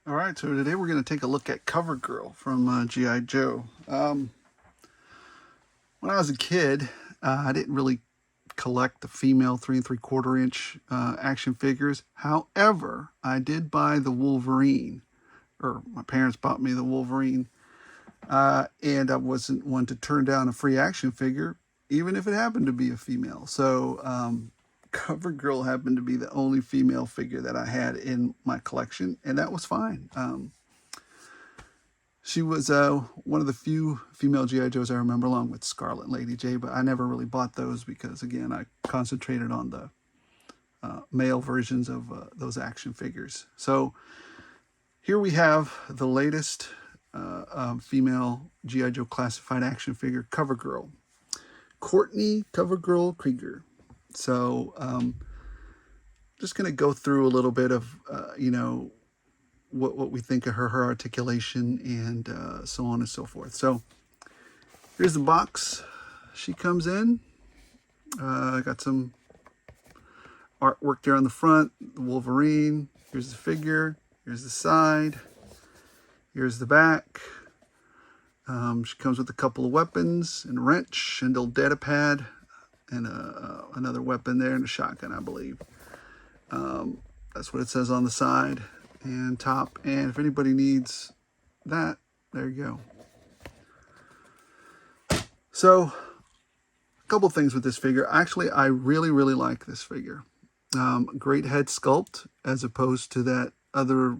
All right, so today we're going to take a look at CoverGirl from G.I. Joe. When I was a kid, I didn't really collect the female 3 3/4 inch action figures. However, I did buy the Wolverine, or my parents bought me the Wolverine, and I wasn't one to turn down a free action figure, even if it happened to be a female. So CoverGirl happened to be the only female figure that I had in my collection, and that was fine. She was one of the few female G.I. Joes I remember, along with Scarlet and Lady J, but I never really bought those because, again, I concentrated on the male versions of those action figures. So here we have the latest female G.I. Joe classified action figure, CoverGirl. Courtney CoverGirl Krieger. So just going to go through a little bit of, what we think of her articulation, and so on and so forth. So here's the box she comes in. Got some artwork there on the front, the Wolverine. Here's the figure. Here's the side. Here's the back. She comes with a couple of weapons, and a wrench, and a little data pad, and another weapon there, and a shotgun, I believe. That's what it says on the side and top. And if anybody needs that, there you go. So a couple things with this figure. Actually, I really like this figure. Great head sculpt, as opposed to that other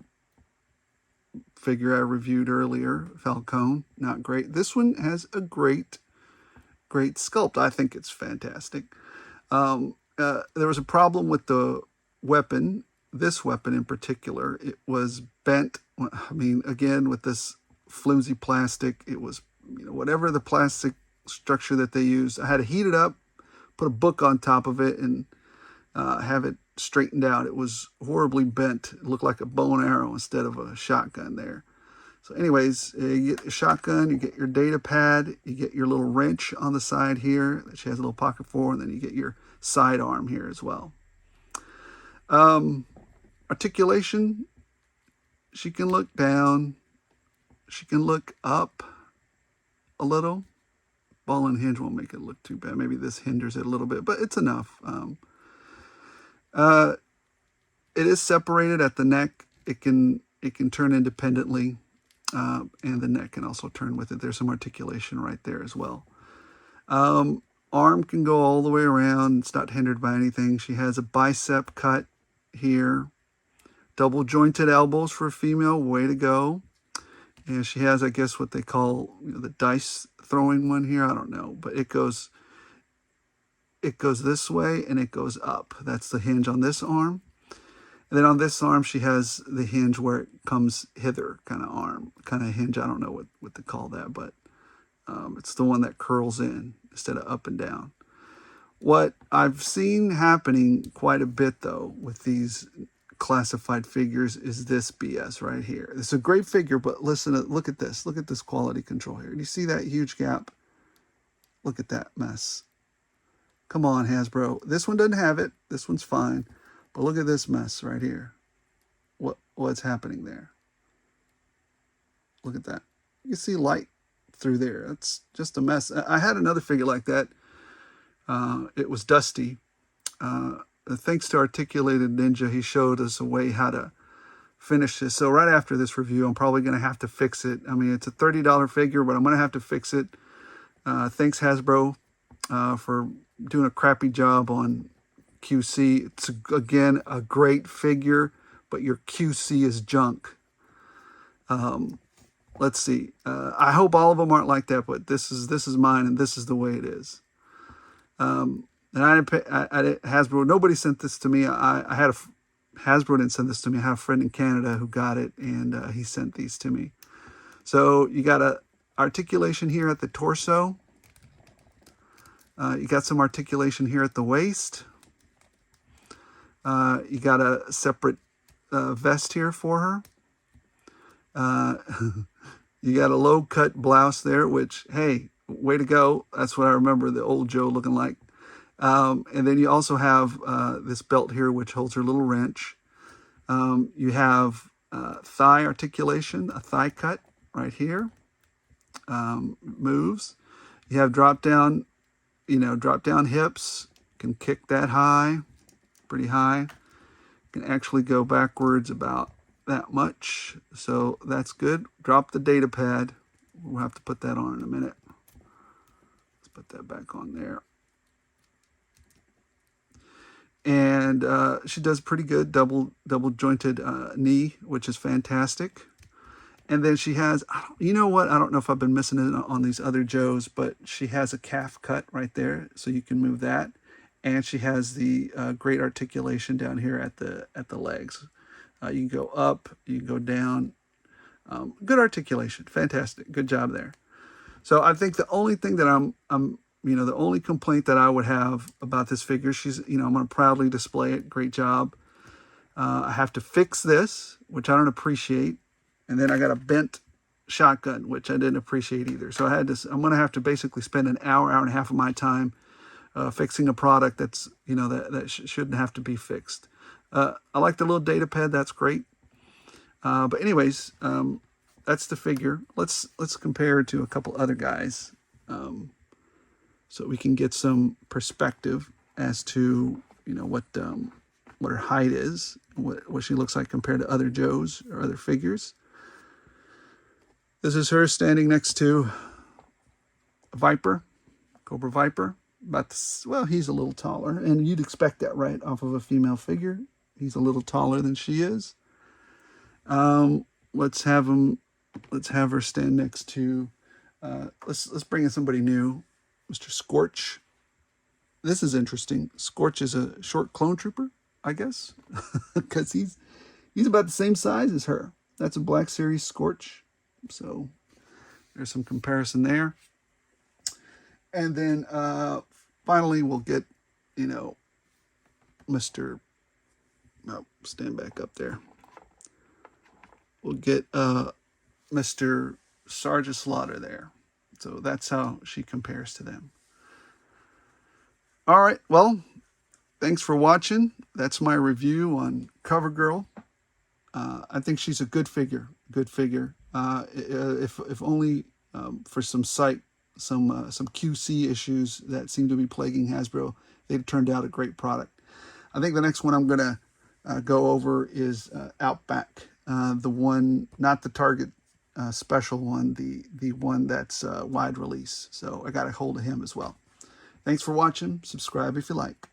figure I reviewed earlier, Falcone. Not great. This one has a great sculpt. I think it's fantastic. There was a problem with the weapon. This weapon in particular, it was bent. I mean, again, with this flimsy plastic, it was, whatever the plastic structure that they used, I had to heat it up, put a book on top of it, and have it straightened out. It was horribly bent. It looked like a bow and arrow instead of a shotgun there. So anyways, you get your shotgun, you get your data pad, you get your little wrench on the side here that she has a little pocket for, and then you get your side arm here as well. Articulation, she can look down, she can look up a little. Ball and hinge won't make it look too bad. Maybe this hinders it a little bit, but it's enough. It is separated at the neck. It can turn independently, and the neck can also turn with it. There's some articulation right there as well. Arm can go all the way around. It's not hindered by anything. She has a bicep cut here. Double jointed elbows for a female. Way to go. And she has, I guess, what they call the dice throwing one here. I don't know, but it goes this way and it goes up. That's the hinge on this arm. And then on this arm, she has the hinge where it comes hither, kind of hinge. I don't know what to call that, but it's the one that curls in instead of up and down. What I've seen happening quite a bit, though, with these classified figures is this BS right here. It's a great figure, but look at this. Look at this quality control here. Do you see that huge gap? Look at that mess. Come on, Hasbro. This one doesn't have it. This one's fine. But look at this mess right here. What's happening there? Look at that. You can see light through there. It's just a mess. I had another figure like that. It was Dusty. Thanks to Articulated Ninja, he showed us a way how to finish this. So right after this review, I'm probably going to have to fix it. I mean, it's a $30 figure, but I'm going to have to fix it. Thanks, Hasbro, for doing a crappy job on QC. It's, again, a great figure, but your QC is junk. Let's see. I hope all of them aren't like that, but this is mine, and this is the way it is. And I didn't pay, Hasbro, nobody sent this to me. Hasbro didn't send this to me. I have a friend in Canada who got it, and he sent these to me. So you got a articulation here at the torso. You got some articulation here at the waist. You got a separate vest here for her. You got a low-cut blouse there, which, hey, way to go. That's what I remember the old Joe looking like. And then you also have this belt here, which holds her little wrench. You have thigh articulation, a thigh cut right here. Moves. You have drop down, drop down hips. Can kick that high, pretty high. Can actually go backwards about that much, so that's good. Drop the data pad. We'll have to put that on in a minute. Let's put that back on there. And she does pretty good double jointed knee, which is fantastic. And then she has, you know what? I don't know if I've been missing it on these other Joes, but she has a calf cut right there, so you can move that. And she has the great articulation down here at the legs. You can go up, you can go down. Good articulation, fantastic, good job there. So I think the only thing that the only complaint that I would have about this figure, I'm going to proudly display it. Great job. I have to fix this, which I don't appreciate. And then I got a bent shotgun, which I didn't appreciate either. So I'm going to have to basically spend an hour and a half of my time fixing a product that's, that shouldn't have to be fixed. I like the little data pad. That's great. But anyways, that's the figure. Let's compare it to a couple other guys, so we can get some perspective as to what her height is, what she looks like compared to other Joes or other figures. This is her standing next to a Viper, Cobra Viper. Well, he's a little taller, and you'd expect that right off of a female figure. He's a little taller than she is. Let's have her stand next to. Let's bring in somebody new, Mr. Scorch. This is interesting. Scorch is a short clone trooper, I guess, because he's about the same size as her. That's a Black Series Scorch. So there's some comparison there. And then finally we'll get, Mr. Oh, stand back up there. We'll get Mr. Sergeant Slaughter there. So that's how she compares to them. All right, well, thanks for watching. That's my review on CoverGirl. I think she's a good figure. If only for some QC issues that seem to be plaguing Hasbro, they've turned out a great product. I think the next one I'm going to go over is Outback, the one, not the Target special one, the one that's wide release. So I got a hold of him as well. Thanks for watching. Subscribe if you like.